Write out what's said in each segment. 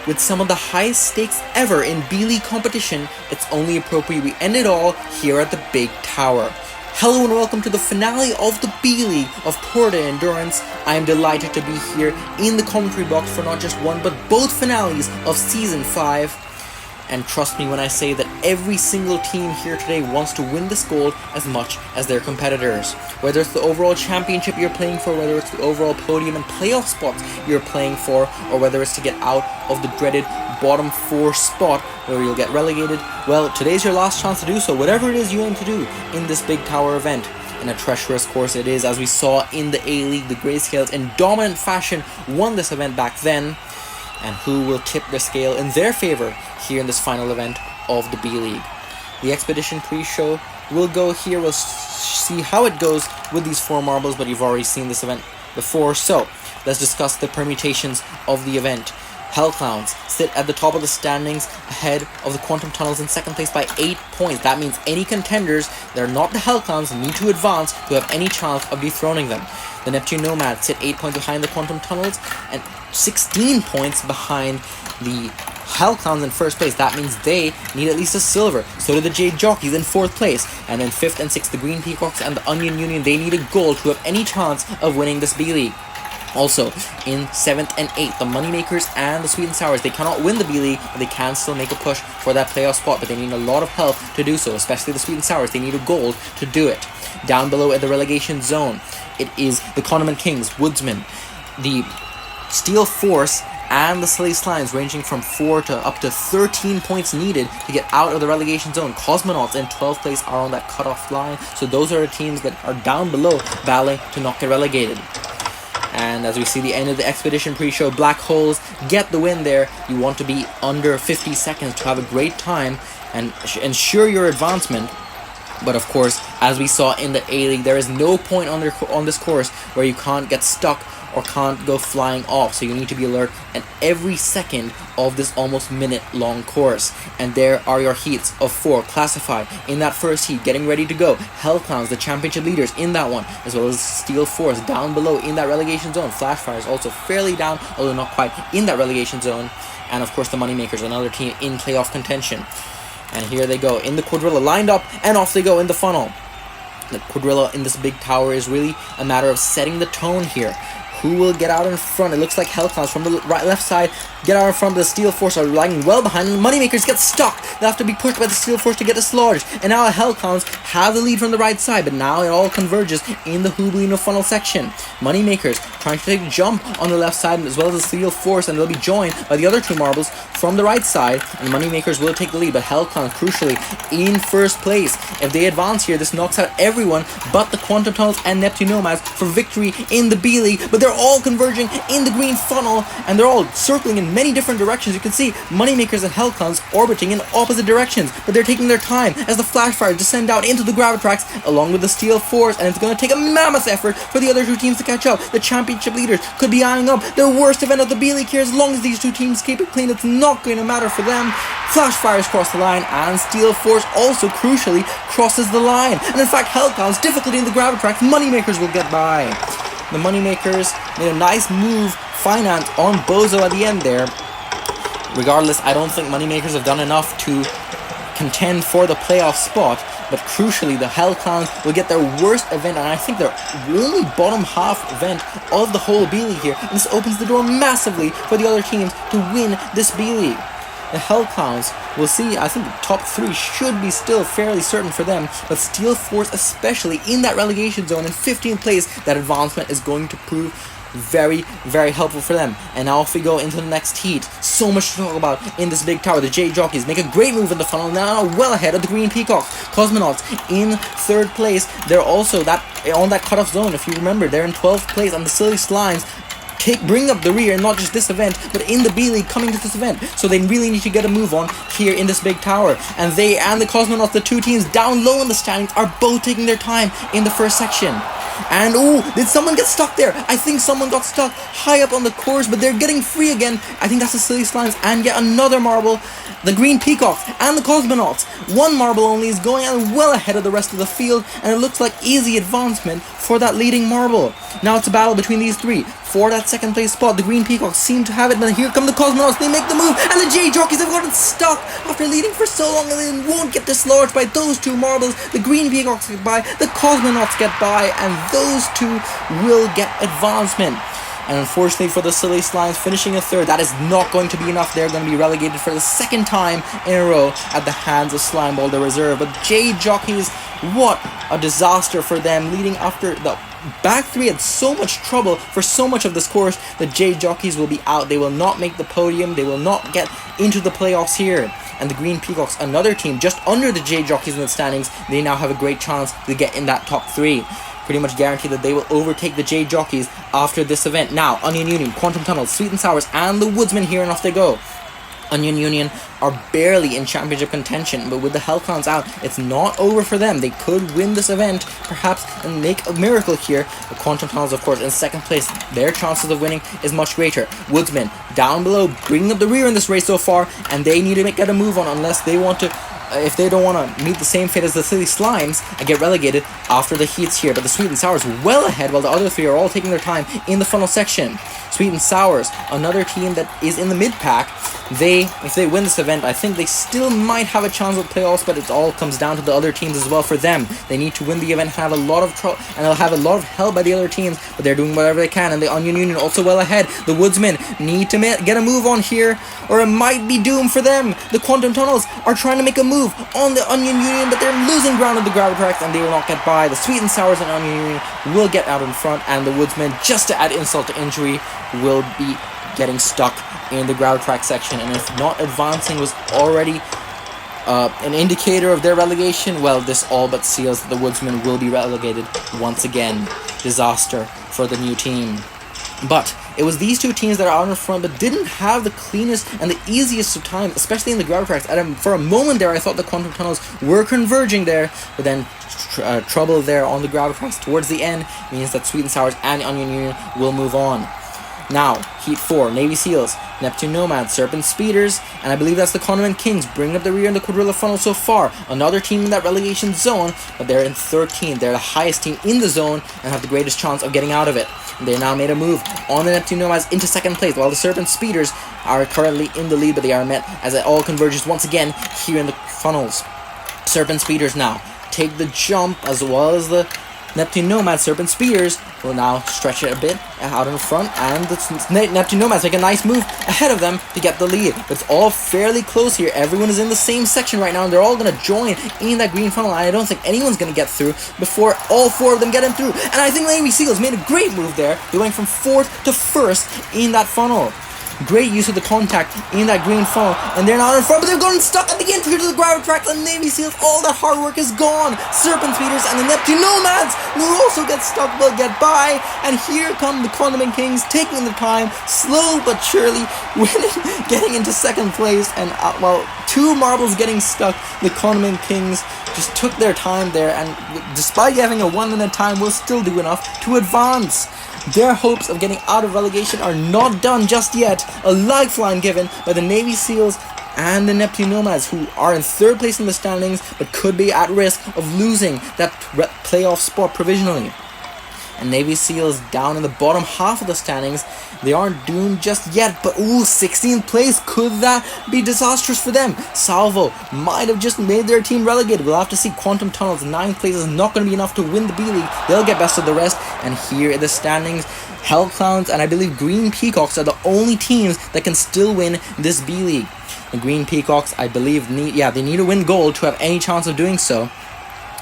with some of the highest stakes ever in B-League competition, it's only appropriate we end it all here at the Big Tower. Hello and welcome to the finale of the B-League of Tour de Endurance. I am delighted to be here in the commentary box for not just one but both finales of Season 5. And trust me when I say that every single team here today wants to win this gold as much as their competitors. Whether it's the overall championship you're playing for, whether it's the overall podium and playoff spots you're playing for, or whether it's to get out of the dreaded bottom 4 spot where you'll get relegated, well, today's your last chance to do so, whatever it is you aim to do in this Big Tower event. And a treacherous course it is, as we saw in the A-League. The Grayscales in dominant fashion won this event back then. And who will tip the scale in their favor here in this final event of the B-League. The Expedition pre-show will go here. We'll see how it goes with these 4 marbles, but you've already seen this event before. So, let's discuss the permutations of the event. Hellclowns sit at the top of the standings ahead of the Quantum Tunnels in second place by 8 points. That means any contenders that are not the Hellclowns need to advance to have any chance of dethroning them. The Neptune Nomads sit 8 points behind the Quantum Tunnels and 16 points behind the Hellclowns in first place. That means they need at least a silver. So do the Jade Jockeys in 4th place. And then 5th and 6th, the Green Peacocks and the Onion Union, they need a gold to have any chance of winning this B-League. Also, in 7th and 8th, the Moneymakers and the Sweet and Sours, they cannot win the B-League, but they can still make a push for that playoff spot, but they need a lot of help to do so, especially the Sweet and Sours. They need a gold to do it. Down below at the relegation zone, it is the Condiment Kings, Woodsmen, the Steel Force, and the Silly Slimes, ranging from 4 to up to 13 points needed to get out of the relegation zone. Cosmonauts in 12th place are on that cutoff line, so those are the teams that are down below battling to not get relegated. And as we see the end of the Expedition pre-show, Black Holes get the win there. You want to be under 50 seconds to have a great time and ensure your advancement. But of course, as we saw in the A-League, there is no point on this course where you can't get stuck or can't go flying off. So you need to be alert at every second of this almost minute-long course. And there are your heats of 4 classified in that first heat, getting ready to go. Hellclowns, the championship leaders in that one, as well as Steel Force down below in that relegation zone. Flashfire is also fairly down, although not quite in that relegation zone. And of course the Moneymakers, another team in playoff contention. And here they go in the quadrilla, lined up, and off they go in the funnel. The quadrilla in this Big Tower is really a matter of setting the tone here. Who will get out in front? It looks like Hellclowns from the left side get out in front, but the Steel Force are lagging well behind, and the Moneymakers get stuck. They have to be pushed by the Steel Force to get dislodged. And now the Hellclowns have the lead from the right side, but now it all converges in the Hublino funnel section. Moneymakers trying to take a jump on the left side as well as the Steel Force, and they'll be joined by the other 2 marbles from the right side, and the Moneymakers will take the lead, but Hellclowns crucially in first place. If they advance here, this knocks out everyone but the Quantum Tunnels and Neptune Nomads for victory in the B-League, but they're all converging in the green funnel, and they're all circling in many different directions. You can see Moneymakers and Hellclowns orbiting in opposite directions, but they're taking their time as the Flashfire descend out into the Gravitrax along with the Steel Force, and it's going to take a mammoth effort for the other 2 teams to catch up. The championship leaders could be eyeing up their worst event of the B-League here. As long as these 2 teams keep it clean, it's not going to matter for them. Flashfires cross the line, and Steel Force also crucially crosses the line. And in fact, Hellclowns, difficulty in the Gravitrax, Moneymakers will get by. The Moneymakers made a nice move, finance on Bozo at the end there. Regardless, I don't think Moneymakers have done enough to contend for the playoff spot, but crucially, the Hellclowns will get their worst event, and I think their only bottom half event of the whole B-League here, and this opens the door massively for the other teams to win this B-League. The Hellclowns, we'll see, I think the top 3 should be still fairly certain for them, but Steel Force especially in that relegation zone in 15th place, that advancement is going to prove very, very helpful for them. And now off we go into the next heat. So much to talk about in this Big Tower. The Jade Jockeys make a great move in the funnel, now well ahead of the Green Peacocks. Cosmonauts in 3rd place. They're also on that cutoff zone. If you remember, they're in 12th place, and the Silly Slimes bring up the rear in not just this event, but in the B-League coming to this event. So they really need to get a move on here in this Big Tower. And they and the Cosmonauts, the 2 teams down low in the standings, are both taking their time in the first section. And oh, did someone get stuck there? I think someone got stuck high up on the course, but they're getting free again. I think that's the Silly Slimes and yet another marble. The Green Peacocks and the Cosmonauts. 1 marble only is going out well ahead of the rest of the field, and it looks like easy advancement for that leading marble. Now it's a battle between these three for that second place spot. The Green Peacocks seem to have it, but here come the Cosmonauts. They make the move, and the J-Jockeys have gotten stuck after leading for so long, and they won't get dislodged by those two marbles. The Green Peacocks get by, the Cosmonauts get by, and those two will get advancement. And unfortunately for the Silly Slimes, finishing a third, that is not going to be enough. They're going to be relegated for the second time in a row at the hands of Slimeball, the reserve. But J-Jockeys, what a disaster for them, leading after the back three had so much trouble for so much of this course. The J-Jockeys will be out. They will not make the podium. They will not get into the playoffs here. And the Green Peacocks, another team just under the J-Jockeys in the standings, they now have a great chance to get in that top three. Pretty much guaranteed that they will overtake the J-Jockeys after this event. Now, Onion Union, Quantum Tunnels, Sweet and Sours, and the Woodsmen here, and off they go. Onion Union are barely in championship contention, but with the Hellclowns out, it's not over for them. They could win this event, perhaps, and make a miracle here. The Quantum Tunnels, of course, in second place. Their chances of winning is much greater. Woodsmen, down below, bringing up the rear in this race so far, and they need to get a move on unless they want to... if they don't want to meet the same fate as the Silly Slimes and get relegated after the heats here. But the Sweet and Sours well ahead, while the other three are all taking their time in the funnel section. Sweet and Sours, another team that is in the mid-pack. If they win this event, I think they still might have a chance at playoffs, but it all comes down to the other teams as well for them. They need to win the event, have a lot of trouble, and they'll have a lot of help by the other teams, but they're doing whatever they can. And the Onion Union also well ahead. The Woodsmen need to get a move on here, or it might be doomed for them. The Quantum Tunnels are trying to make a move on the Onion Union, but they're losing ground on the gravel tracks, and they will not get by. The Sweet and Sours and Onion Union will get out in front, and the Woodsmen, just to add insult to injury, will be getting stuck in the gravel track section. And if not advancing was already an indicator of their relegation, well, this all but seals that the Woodsmen will be relegated once again. Disaster for the new team. But it was these two teams that are out in front, but didn't have the cleanest and the easiest of time, especially in the gravel tracks. For a moment there, I thought the Quantum Tunnels were converging there, but then trouble there on the gravel tracks towards the end means that Sweet and Sours and Onion Union will move on. Now, Heat 4, Navy Seals, Neptune Nomads, Serpent Speeders, and I believe that's the Condiment Kings bringing up the rear in the Quadrilla funnel so far. Another team in that relegation zone, but they're in 13th. They're the highest team in the zone and have the greatest chance of getting out of it. They now made a move on the Neptune Nomads into second place, while the Serpent Speeders are currently in the lead, but they are met as it all converges once again here in the funnels. Serpent Speeders now take the jump, as well as the Neptune Nomads. Serpent Speeders will now stretch it a bit out in front, and the Neptune Nomads make a nice move ahead of them to get the lead. But it's all fairly close here. Everyone is in the same section right now, and they're all going to join in that green funnel. And I don't think anyone's going to get through before all four of them get in through. And I think Navy Seals made a great move there. They went from 4th to 1st in that funnel. Great use of the contact in that green funnel, and they're now in front, but they're gotten stuck at the entry to the gravel tracks, and Navy Seals, all that hard work is gone. Serpent Speeders and the Neptune Nomads will also get stuck, will get by, and here come the Condiment Kings taking the time, slow but surely, winning, getting into second place, and while two marbles getting stuck, the Condiment Kings just took their time there, and despite having a 1 minute time, will still do enough to advance. Their hopes of getting out of relegation are not done just yet. A lifeline given by the Navy Seals and the Neptune Nomads, who are in 3rd place in the standings, but could be at risk of losing that playoff spot provisionally. And Navy Seals down in the bottom half of the standings. They aren't doomed just yet, but 16th place, could that be disastrous for them? Salvo might have just made their team relegated. We'll have to see. Quantum Tunnels, 9th place is not going to be enough to win the B-League. They'll get best of the rest. And here in the standings, Hellclowns and I believe Green Peacocks are the only teams that can still win this B-League. The Green Peacocks, I believe, they need to win gold to have any chance of doing so.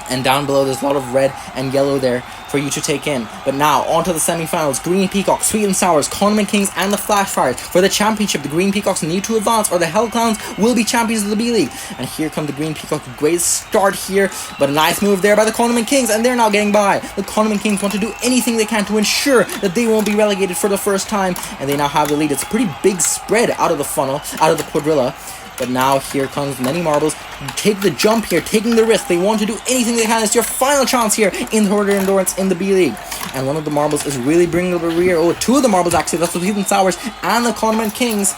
And down below, there's a lot of red and yellow there for you to take in. But now, on to the semifinals. Green Peacocks, Sweet and Sours, Condiment Kings, and the Flashfires. For the championship, the Green Peacocks need to advance, or the Hellclowns will be champions of the B-League. And here come the Green Peacocks. Great start here, but a nice move there by the Condiment Kings, and they're now getting by. The Condiment Kings want to do anything they can to ensure that they won't be relegated for the first time, and they now have the lead. It's a pretty big spread out of the funnel, out of the quadrilla. But now here comes many marbles. Take the jump here, taking the risk. They want to do anything they can. It's your final chance here in the Hoarder Endurance in the B-League. And one of the marbles is really bringing up the rear. Oh, two of the marbles actually. That's the Sweet and Sours and the Condiment Kings.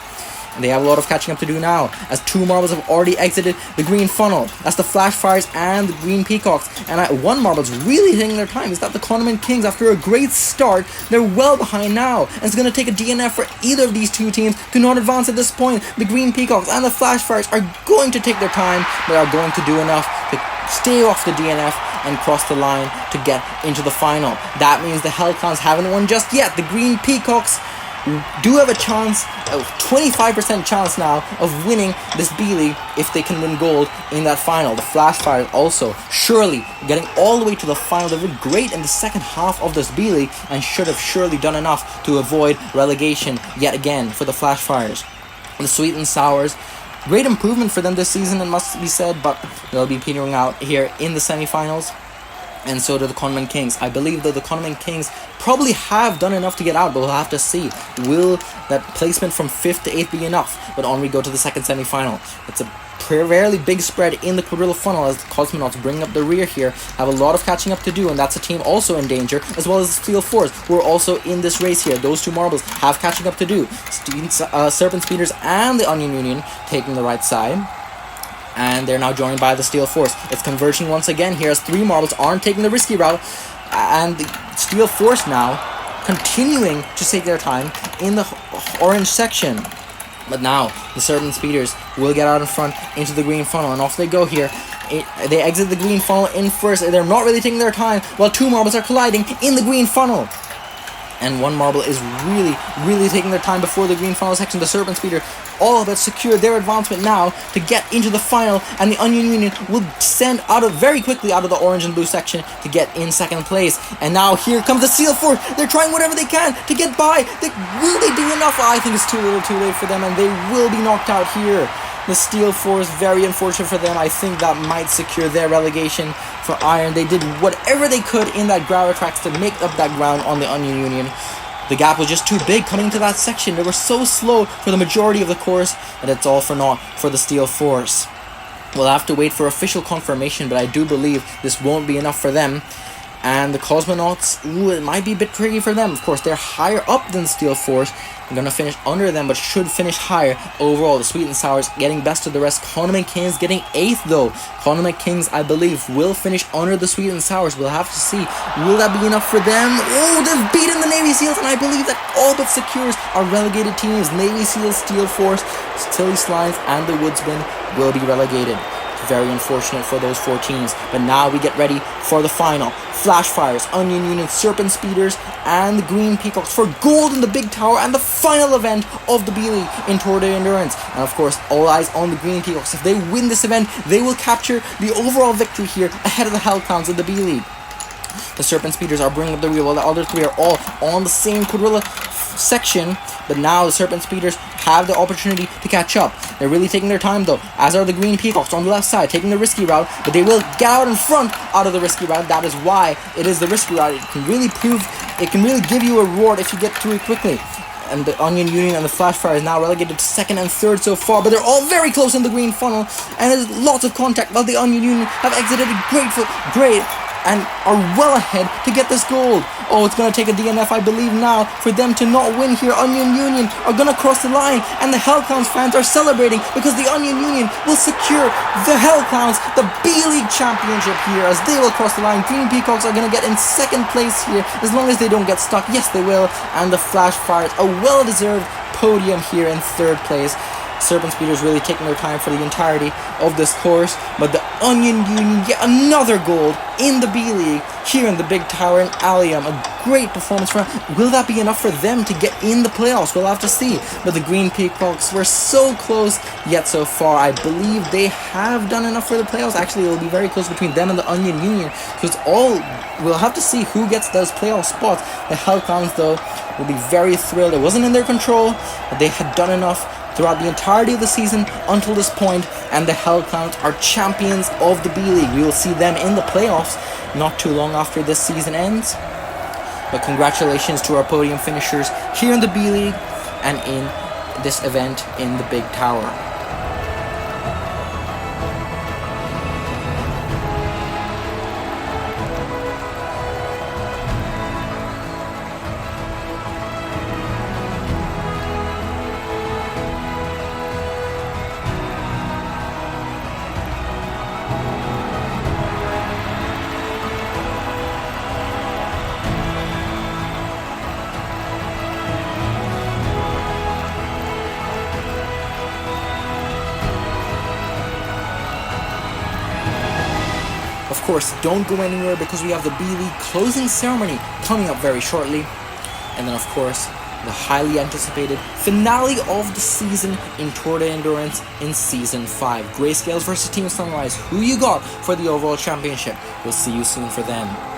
They have a lot of catching up to do now, as 2 marbles have already exited the green funnel. That's the Flash Fires and the Green Peacocks. And 1 marble's really taking their time. Is that the Condiment Kings, after a great start, they're well behind now. And it's going to take a DNF for either of these two teams to not advance at this point. The Green Peacocks and the Flash Fires are going to take their time, but are going to do enough to stay off the DNF and cross the line to get into the final. That means the Hellclowns haven't won just yet. The Green Peacocks do have a chance, a 25% chance now, of winning this B-League if they can win gold in that final. The Flash Fires also surely getting all the way to the final. They were great in the second half of this B-League and should have surely done enough to avoid relegation yet again for the Flash Fires. The Sweet and Sours, great improvement for them this season, it must be said, but they'll be petering out here in the semifinals. And so do the Condiment Kings. I believe that the Condiment Kings probably have done enough to get out, but we'll have to see. Will that placement from 5th to 8th be enough? But on we go to the second semi-final. It's a fairly big spread in the quadrilla funnel, as the Cosmonauts bring up the rear here, have a lot of catching up to do, and that's a team also in danger, as well as the Steel Force, who are also in this race here. Those 2 marbles have catching up to do. Serpent Speeders and the Onion Union taking the right side. And they're now joined by the Steel Force. It's converging once again here, as 3 marbles aren't taking the risky route, and the Steel Force now continuing to take their time in the orange section. But now the Serpent Speeders will get out in front into the green funnel, and off they go here. They exit the green funnel in first. They're not really taking their time, while 2 marbles are colliding in the green funnel. And 1 marble is really taking their time before the green funnel section. The Serpent Speeder all but secure their advancement now to get into the final, and the Onion Union will descend very quickly out of the orange and blue section to get in second place. And now here comes the Steel Force. They're trying whatever they can to get by. Will they do enough? I think it's too little too late for them, and they will be knocked out here. The Steel Force, very unfortunate for them. I think that might secure their relegation for Iron. They did whatever they could in that gravel tracks to make up that ground on the Onion Union. The gap was just too big coming into that section. They were so slow for the majority of the course that it's all for naught for the Steel Force. We'll have to wait for official confirmation, but I do believe this won't be enough for them. And the Cosmonauts, it might be a bit tricky for them. Of course, they're higher up than the Steel Force. They're going to finish under them, but should finish higher overall. The Sweet and Sours getting best of the rest. Condiment Kings getting 8th, though. Condiment Kings, I believe, will finish under the Sweet and Sours. We'll have to see. Will that be enough for them? Oh, they've beaten the Navy Seals, and I believe that all but secures our relegated teams. Navy Seals, Steel Force, Tilly Slimes, and the Woodsmen will be relegated. Very unfortunate for those 4 teams. But now we get ready for the final. Flash Fires, Onion Union, Serpent Speeders, and the Green Peacocks for gold in the Big Tower and the final event of the B-League in Tour de Endurance. And of course, all eyes on the Green Peacocks. If they win this event, they will capture the overall victory here ahead of the Hellclowns in the B-League. The Serpent Speeders are bringing up the rear, while the other 3 are all on the same quadrilla section. But now the Serpent Speeders have the opportunity to catch up. They're really taking their time, though, as are the Green Peacocks on the left side, taking the risky route, but they will get out in front out of the risky route. That is why it is the risky route. It can really give you a reward if you get through it quickly. And the Onion Union and the Flash Fire is now relegated to 2nd and 3rd so far, but they're all very close in the green funnel, and there's lots of contact, while the Onion Union have exited great and are well ahead to get this gold. Oh, it's going to take a DNF, I believe, now for them to not win here. Onion Union are going to cross the line, and the Hellclowns fans are celebrating because the Onion Union will secure the Hellclowns the B-League Championship here, as they will cross the line. Green Peacocks are going to get in 2nd place here, as long as they don't get stuck. Yes, they will. And the Flash Fires, a well-deserved podium here in 3rd place. Serpent Speeders really taking their time for the entirety of this course, but the Onion Union get another gold in the B-League here in the Big Tower in Allium. A great performance from them. Will that be enough for them to get in the playoffs? We'll have to see. But the Green Peacocks were so close, yet so far I believe they have done enough for the playoffs. Actually, it will be very close between them and the Onion Union, so it's all, we'll have to see who gets those playoff spots. The Hellclowns, though, will be very thrilled. It wasn't in their control, but they had done enough throughout the entirety of the season until this point, and the Hellclowns are champions of the B-League. We will see them in the playoffs not too long after this season ends. But congratulations to our podium finishers here in the B-League and in this event in the Big Tower. course, don't go anywhere because we have the B-League closing ceremony coming up very shortly. And then, of course, the highly anticipated finale of the season in Tour de Endurance in Season 5. Grayscales versus Team Sunrise. Who you got for the overall championship? We'll see you soon for them.